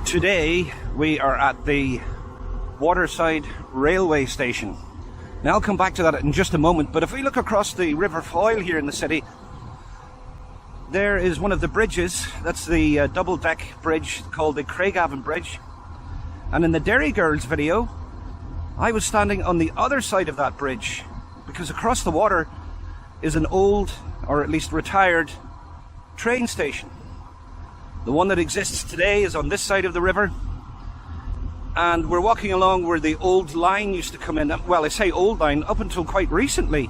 Today we are at the Waterside Railway Station. Now I'll come back to that in just a moment, but if we look across the River Foyle here in the city, there is one of the bridges. That's the double-deck bridge called the Craigavon Bridge. And in the Derry Girls video, I was standing on the other side of that bridge, because across the water is an old, or at least retired, train station. The one that exists today is on this side of the river, and we're walking along where the old line used to come in. Well, I say old line, up until quite recently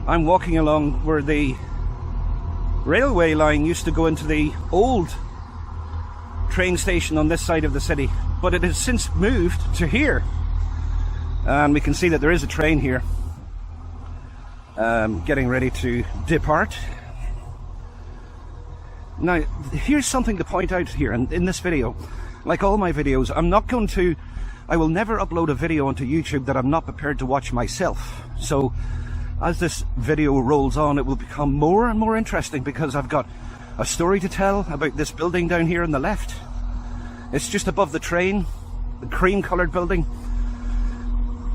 I'm walking along where the railway line used to go into the old train station on this side of the city, but it has since moved to here, and we can see that there is a train here getting ready to depart. Now, here's something to point out here in this video. Like all my videos, I will never upload a video onto YouTube that I'm not prepared to watch myself. So, as this video rolls on, it will become more and more interesting, because I've got a story to tell about this building down here on the left. It's just above the train, the cream-coloured building.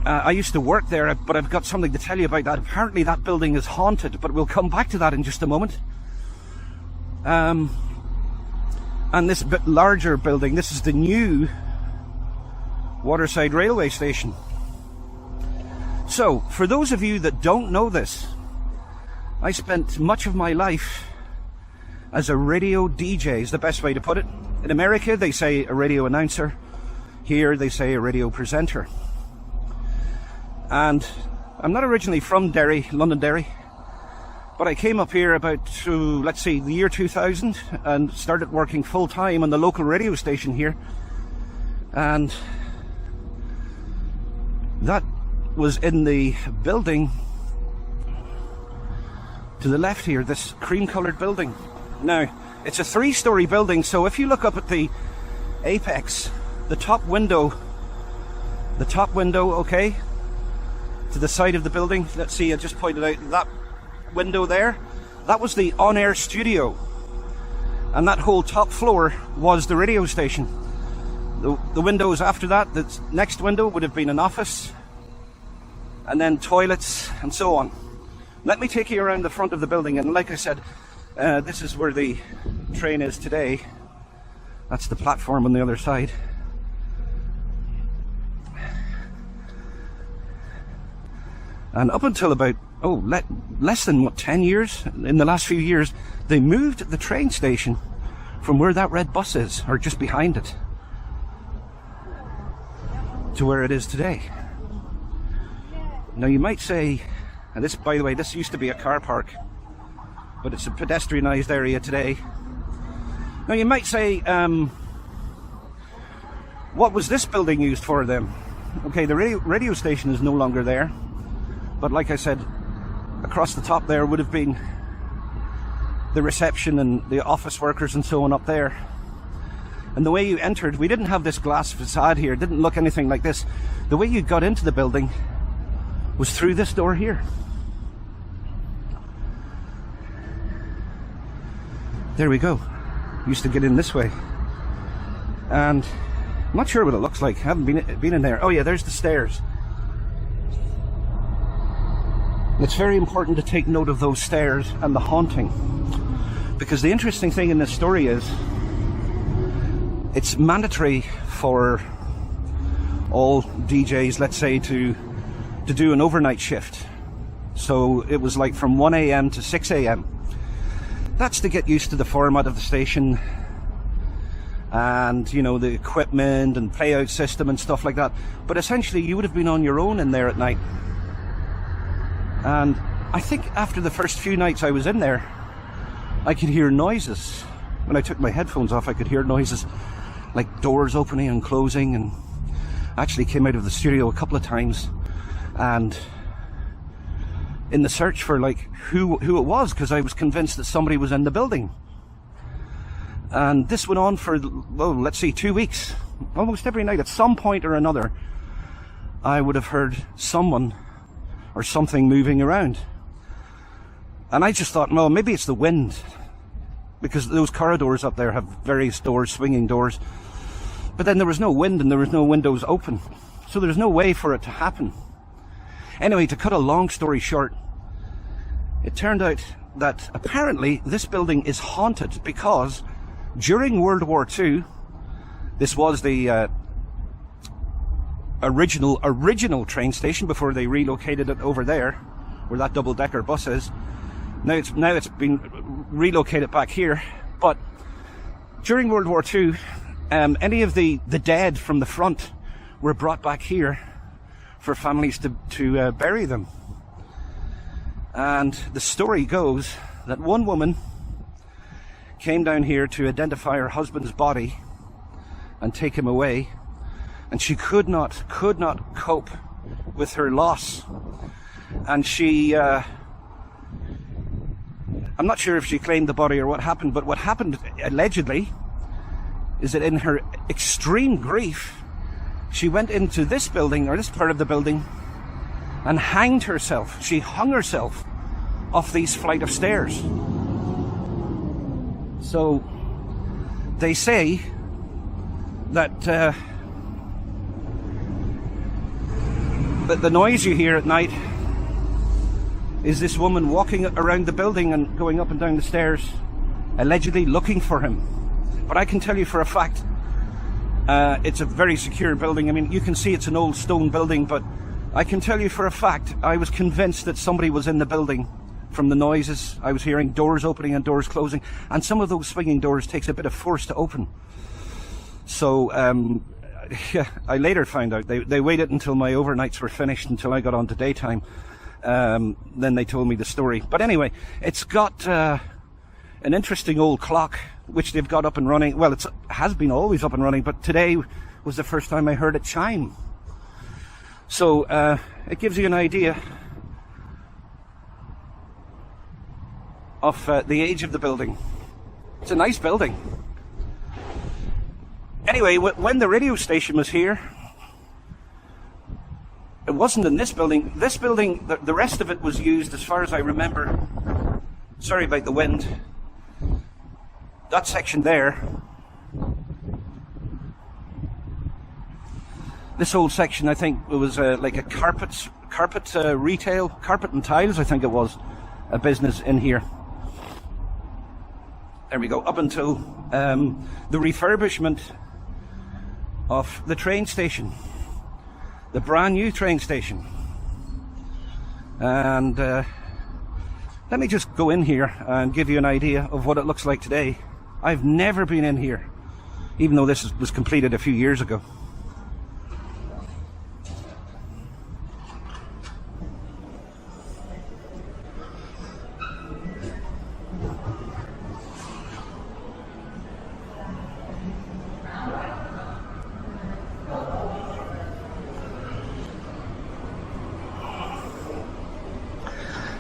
I used to work there, but I've got something to tell you about that. Apparently that building is haunted, but we'll come back to that in just a moment. And this bit larger building, this is the new Waterside Railway Station. So, for those of you that don't know this, I spent much of my life as a radio DJ, is the best way to put it. In America, they say a radio announcer. Here, they say a radio presenter. And I'm not originally from Derry, London Derry. But I came up here about, let's see, the year 2000, and started working full-time on the local radio station here. And that was in the building to the left here, this cream-coloured building. Now, it's a 3-story building, so if you look up at the apex, the top window, okay, to the side of the building, let's see, I just pointed out that window there, that was the on-air studio, and that whole top floor was the radio station. The windows after that, the next window would have been an office, and then toilets and so on. Let me take you around the front of the building, and like I said, this is where the train is today. That's the platform on the other side. And up until about less than 10 years, in the last few years, they moved the train station from where that red bus is, or just behind it, to where it is today. Now you might say, and this, by the way, this used to be a car park, but it's a pedestrianised area today. Now you might say, what was this building used for then? Okay, the radio station is no longer there, but like I said, across the top there would have been the reception and the office workers and so on up there. And the way you entered, we didn't have this glass facade here, it didn't look anything like this. The way you got into the building was through this door here. There we go. Used to get in this way. And I'm not sure what it looks like, I haven't been in there. Oh yeah, there's the stairs. It's very important to take note of those stairs and the haunting, because the interesting thing in this story is it's mandatory for all DJs, let's say, to do an overnight shift. So it was like from 1 AM to 6 AM. That's to get used to the format of the station and, you know, the equipment and playout system and stuff like that. But essentially you would have been on your own in there at night. And I think after the first few nights I was in there, I could hear noises. When I took my headphones off, I could hear noises like doors opening and closing, and I actually came out of the studio a couple of times, and in the search for like who it was, because I was convinced that somebody was in the building. And this went on for, well, let's see, 2 weeks. Almost every night, at some point or another, I would have heard someone or something moving around. And I just thought, well, maybe it's the wind, because those corridors up there have various doors, swinging doors. But then there was no wind and there was no windows open, so there's no way for it to happen. Anyway, to cut a long story short, it turned out that apparently this building is haunted because during World War II, this was the original train station before they relocated it over there, where that double-decker bus is. Now it's been relocated back here. But during World War II, any of the dead from the front were brought back here for families to bury them. And the story goes that one woman came down here to identify her husband's body and take him away, and she could not cope with her loss. And she I'm not sure if she claimed the body or what happened, but what happened allegedly is that in her extreme grief, she went into this building, or this part of the building, and hanged herself. She hung herself off these flight of stairs. So they say that that the noise you hear at night is this woman walking around the building and going up and down the stairs, allegedly looking for him. But I can tell you for a fact, it's a very secure building. I mean, you can see it's an old stone building, but I can tell you for a fact, I was convinced that somebody was in the building from the noises. I was hearing doors opening and doors closing, and some of those swinging doors takes a bit of force to open. So yeah, I later found out they waited until my overnights were finished, until I got on to daytime. Then they told me the story. But anyway, it's got an interesting old clock which they've got up and running. Well, it has been always up and running, but today was the first time I heard it chime. So it gives you an idea of the age of the building. It's a nice building. Anyway, when the radio station was here, it wasn't in this building. This building, the rest of it was used, as far as I remember. Sorry about the wind. That section there, this whole section, I think it was like a carpet retail, carpet and tiles, I think it was, a business in here. There we go, up until the refurbishment of the train station, the brand new train station. And let me just go in here and give you an idea of what it looks like today. I've never been in here, even though this was completed a few years ago.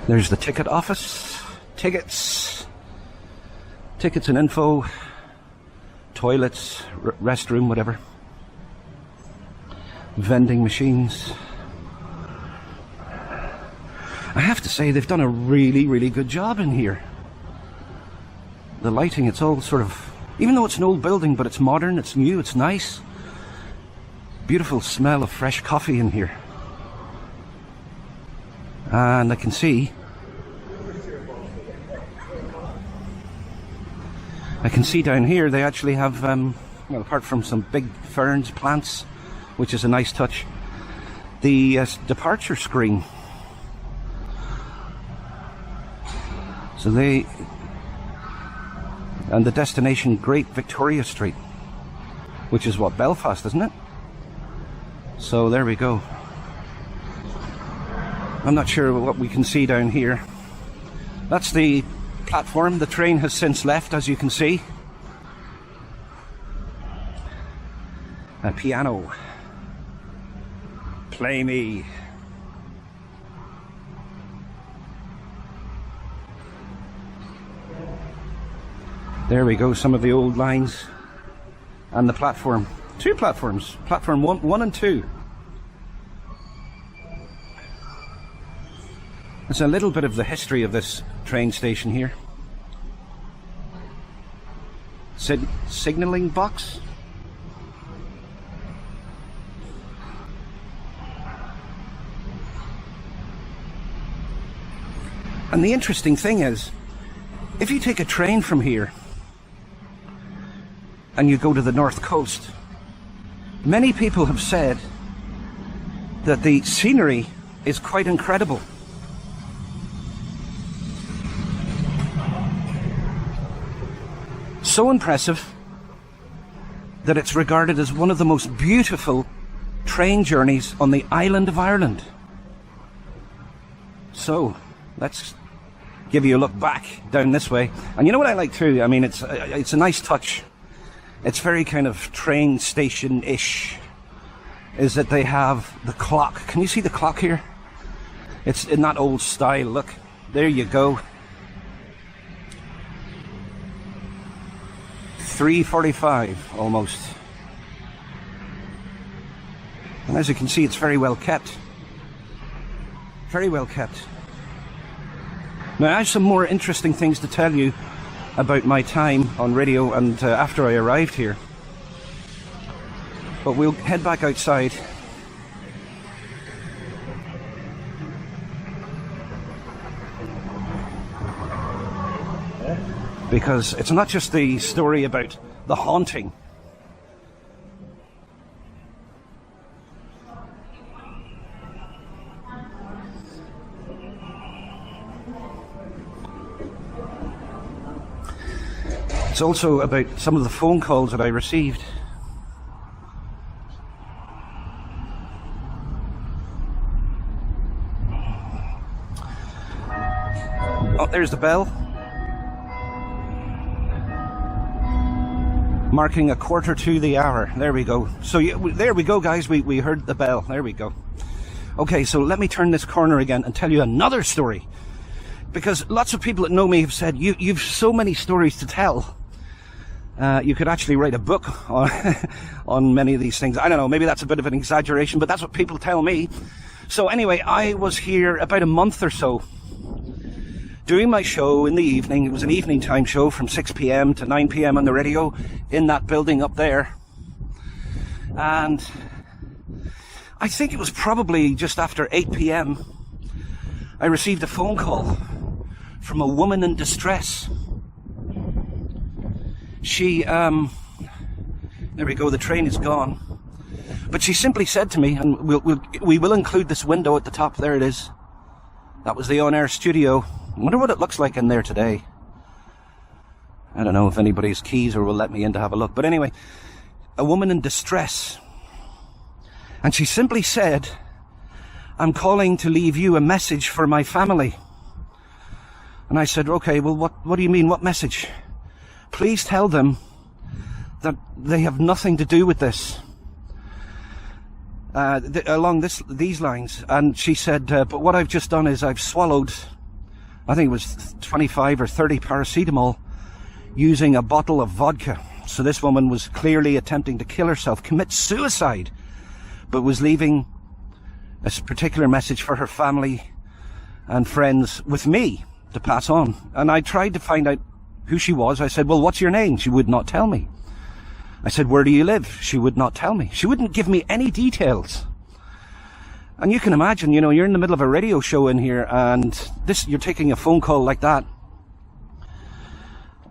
There's the ticket office, tickets and info, toilets, restroom, whatever. Vending machines. I have to say, they've done a really, really good job in here. The lighting, it's all sort of, even though it's an old building, but it's modern, it's new, it's nice. Beautiful smell of fresh coffee in here. And I can see down here they actually have, well, apart from some big ferns, plants, which is a nice touch, the departure screen. So and the destination, Great Victoria Street, which is what, Belfast, isn't it? So there we go. I'm not sure what we can see down here. That's the platform. The train has since left, as you can see. A piano. Play me. There we go, some of the old lines and the platform. Two platforms, platform one and two. There's a little bit of the history of this train station here. Signalling box. And the interesting thing is, if you take a train from here and you go to the north coast, many people have said that the scenery is quite incredible. So impressive that it's regarded as one of the most beautiful train journeys on the island of Ireland. So, let's give you a look back down this way. And you know what I like too? I mean, it's a nice touch. It's very kind of train station-ish, is that they have the clock. Can you see the clock here? It's in that old style. Look, there you go. 3:45 almost. And as you can see, it's very well kept. Very well kept. Now, I have some more interesting things to tell you about my time on radio and after I arrived here. But we'll head back outside. Because it's not just the story about the haunting. It's also about some of the phone calls that I received. Oh, there's the bell. Marking 1:45 the hour. There we go. So there we go, guys. We heard the bell. There we go. Okay, so let me turn this corner again and tell you another story. Because lots of people that know me have said, you've so many stories to tell. You could actually write a book on many of these things. I don't know, maybe that's a bit of an exaggeration, but that's what people tell me. So anyway, I was here about a month or so, doing my show in the evening. It was an evening time show from 6 p.m. to 9 p.m. on the radio in that building up there. And I think it was probably just after 8 p.m. I received a phone call from a woman in distress. She, there we go, the train is gone. But she simply said to me, and we will include this window at the top, there it is. That was the on-air studio. I wonder what it looks like in there today. I don't know if anybody's keys or will let me in to have a look. But anyway, a woman in distress. And she simply said, I'm calling to leave you a message for my family. And I said, okay, well, what do you mean? What message? Please tell them that they have nothing to do with this. Along these lines. And she said, but what I've just done is I've swallowed, I think it was 25 or 30 paracetamol using a bottle of vodka. So this woman was clearly attempting to kill herself, commit suicide, but was leaving a particular message for her family and friends with me to pass on. And I tried to find out who she was. I said, well, what's your name? She would not tell me. I said, where do you live? She would not tell me. She wouldn't give me any details. And you can imagine, you know, you're in the middle of a radio show in here and you're taking a phone call like that.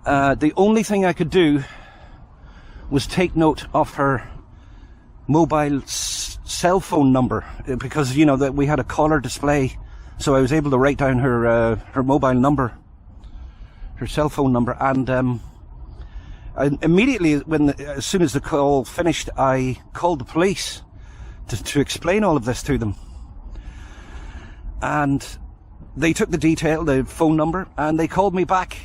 The only thing I could do was take note of her mobile cell phone number, because, you know, that we had a caller display. So I was able to write down her mobile number, her cell phone number, and immediately, as soon as the call finished, I called the police to explain all of this to them. And they took the phone number, and they called me back,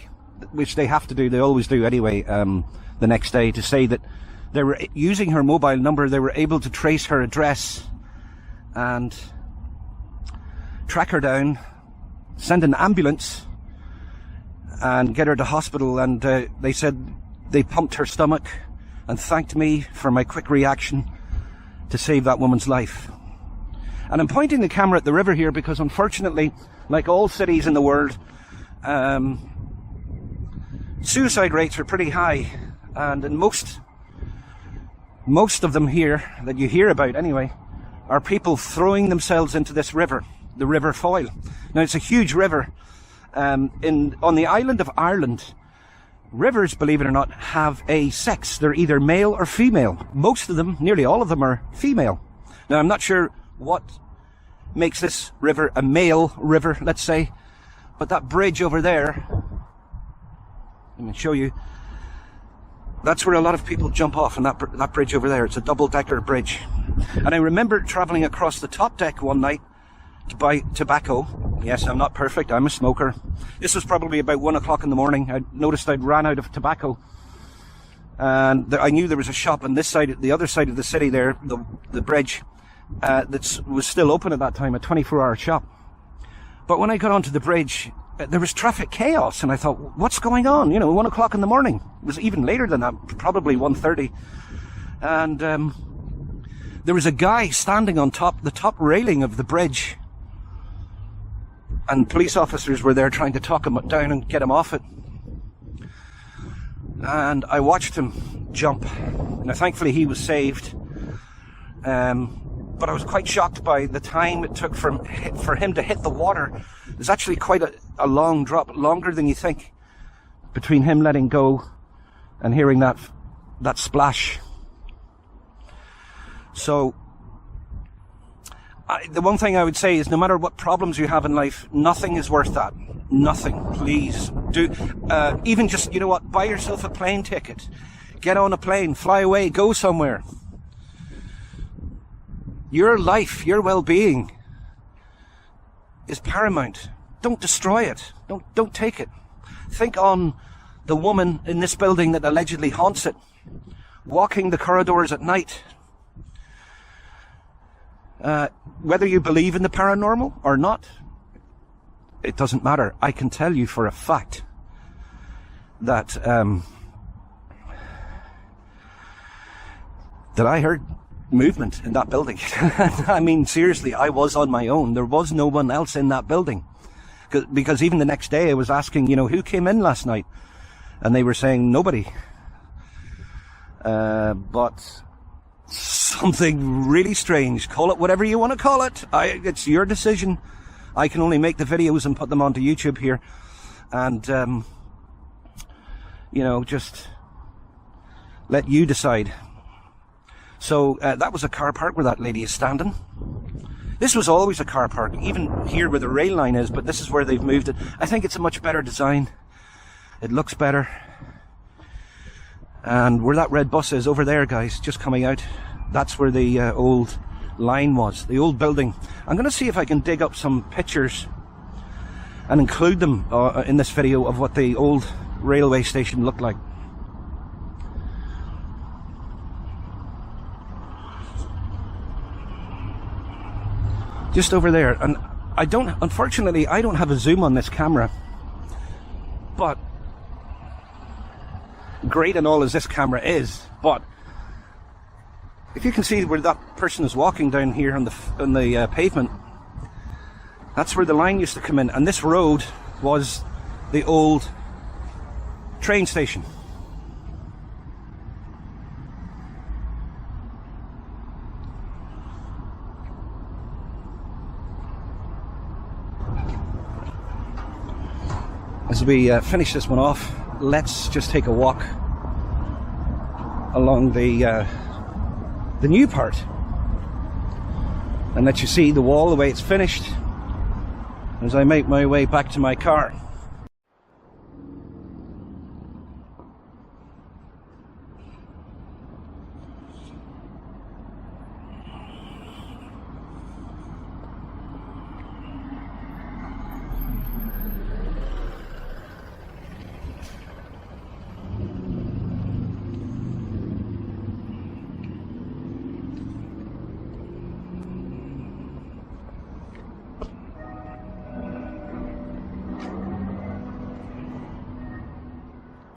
which they have to do, they always do anyway, the next day, to say that they were using her mobile number, they were able to trace her address and track her down, send an ambulance, and get her to hospital, and they said they pumped her stomach and thanked me for my quick reaction to save that woman's life. And I'm pointing the camera at the river here because, unfortunately, like all cities in the world, suicide rates are pretty high, and in most of them here that you hear about anyway are people throwing themselves into this river, the River Foyle. Now, it's a huge river. On the island of Ireland, rivers, believe it or not, have a sex. They're either male or female. Most of them, nearly all of them, are female. Now, I'm not sure what makes this river a male river, let's say, but that bridge over there, let me show you, that's where a lot of people jump off, on that bridge over there. It's a double-decker bridge. And I remember travelling across the top deck one night to buy tobacco. Yes, I'm not perfect, I'm a smoker. This was probably about 1 o'clock in the morning. I noticed I'd ran out of tobacco, and I knew there was a shop on this side, the other side of the city there, the bridge, that was still open at that time, a 24-hour shop. But when I got onto the bridge, there was traffic chaos, and I thought, what's going on? 1 o'clock in the morning. It was even later than that, probably 1:30. And there was a guy standing on the top railing of the bridge, and police officers were there trying to talk him down and get him off it. And I watched him jump. Now, thankfully, he was saved. But I was quite shocked by the time it took for him to hit the water. There's actually quite a long drop, longer than you think, between him letting go and hearing that splash. So, the one thing I would say is, no matter what problems you have in life, nothing is worth that. Nothing. Please do. Even just, buy yourself a plane ticket. Get on a plane, fly away, go somewhere. Your life, your well-being is paramount. Don't destroy it. Don't take it. Think on the woman in this building that allegedly haunts it, walking the corridors at night. Whether you believe in the paranormal or not, it doesn't matter. I can tell you for a fact that that I heard movement in that building. I mean, seriously, I was on my own. There was no one else in that building. Because even the next day I was asking, who came in last night? And they were saying nobody. But something really strange. Call it whatever you want to call it. It's your decision. I can only make the videos and put them onto YouTube here. And, just let you decide. So that was a car park where that lady is standing. This was always a car park, even here where the rail line is, but this is where they've moved it. I think it's a much better design. It looks better. And where that red bus is over there, guys, just coming out, that's where the old line was, the old building. I'm going to see if I can dig up some pictures and include them in this video of what the old railway station looked like. Just over there. And unfortunately, I don't have a zoom on this camera, but great and all as this camera is, but if you can see where that person is walking down here on the pavement, that's where the line used to come in, and this road was the old train station. As we finish this one off, let's just take a walk along the new part and let you see the wall the way it's finished as I make my way back to my car.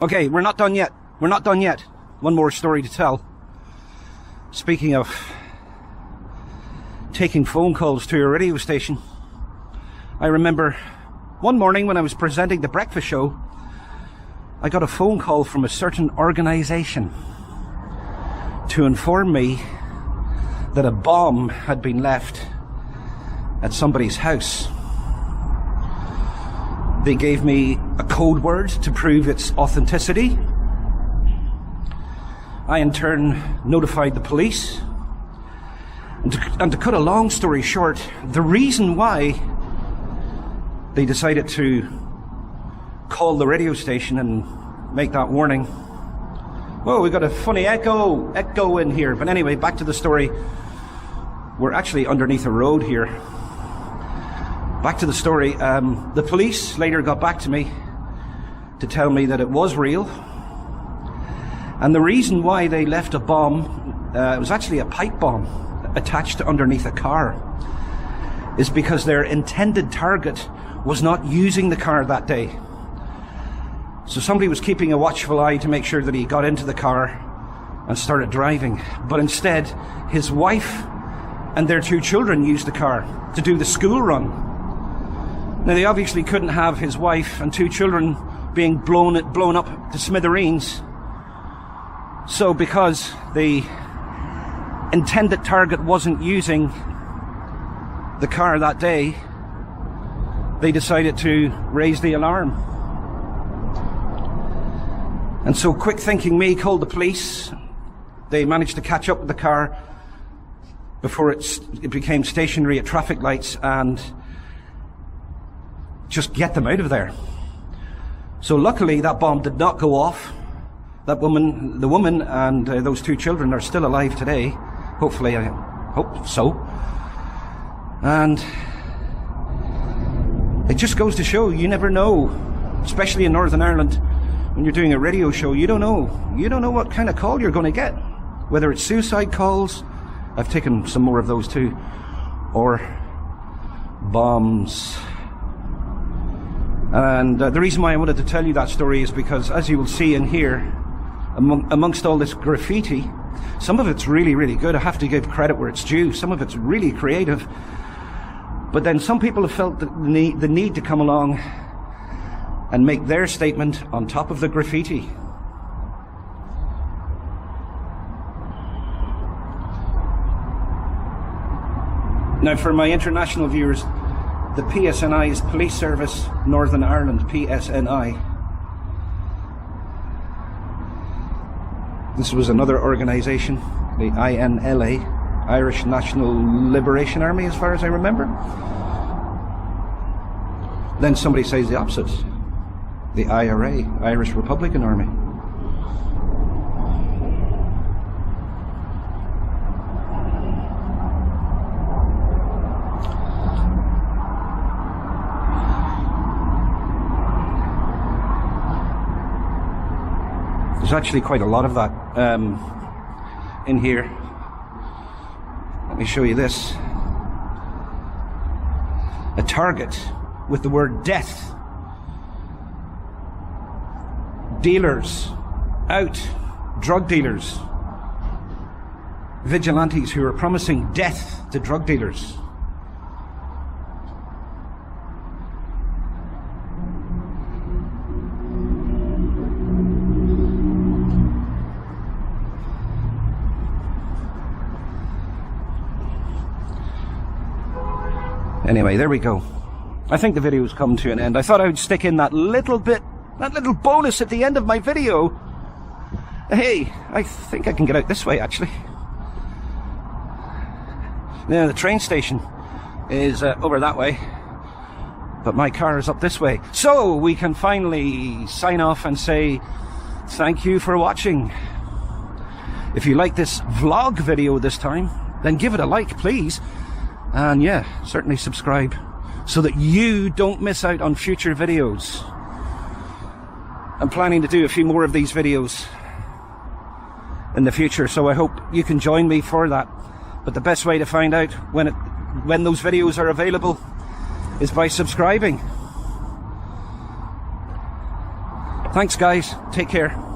Okay, we're not done yet. We're not done yet. One more story to tell. Speaking of taking phone calls to a radio station, I remember one morning when I was presenting the breakfast show, I got a phone call from a certain organisation to inform me that a bomb had been left at somebody's house. They gave me a code word to prove its authenticity. I in turn notified the police. And to cut a long story short, the reason why they decided to call the radio station and make that warning. Whoa, we got a funny echo in here. But anyway, back to the story. We're actually underneath a road here. Back to the story. The police later got back to me to tell me that it was real. And the reason why they left a bomb, it was actually a pipe bomb attached to underneath a car, is because their intended target was not using the car that day. So somebody was keeping a watchful eye to make sure that he got into the car and started driving. But instead, his wife and their 2 children used the car to do the school run. Now, they obviously couldn't have his wife and 2 children being blown up to smithereens. So because the intended target wasn't using the car that day, they decided to raise the alarm. And so quick thinking me called the police. They managed to catch up with the car before it became stationary at traffic lights and just get them out of there. So luckily that bomb did not go off. The woman and those 2 children are still alive today. Hopefully, I hope so. And it just goes to show, you never know, especially in Northern Ireland, when you're doing a radio show, you don't know what kind of call you're going to get. Whether it's suicide calls, I've taken some more of those too, or bombs. And the reason why I wanted to tell you that story is because, as you will see in here, amongst all this graffiti, some of it's really, really good. I have to give credit where it's due. Some of it's really creative. But then some people have felt the need to come along and make their statement on top of the graffiti. Now, for my international viewers, the PSNI is Police Service Northern Ireland, PSNI. This was another organisation, the INLA, Irish National Liberation Army, as far as I remember. Then somebody says the opposite, the IRA, Irish Republican Army. There's actually quite a lot of that in here. Let me show you this. A target with the word death. Dealers out, drug dealers, vigilantes who are promising death to drug dealers. Anyway, there we go. I think the video's come to an end. I thought I would stick in that little bonus at the end of my video. Hey, I think I can get out this way, actually. Now, the train station is over that way, but my car is up this way. So we can finally sign off and say thank you for watching. If you like this vlog video this time, then give it a like, please. And yeah, certainly subscribe so that you don't miss out on future videos. I'm planning to do a few more of these videos in the future, so I hope you can join me for that. But the best way to find out when those videos are available is by subscribing. Thanks, guys. Take care.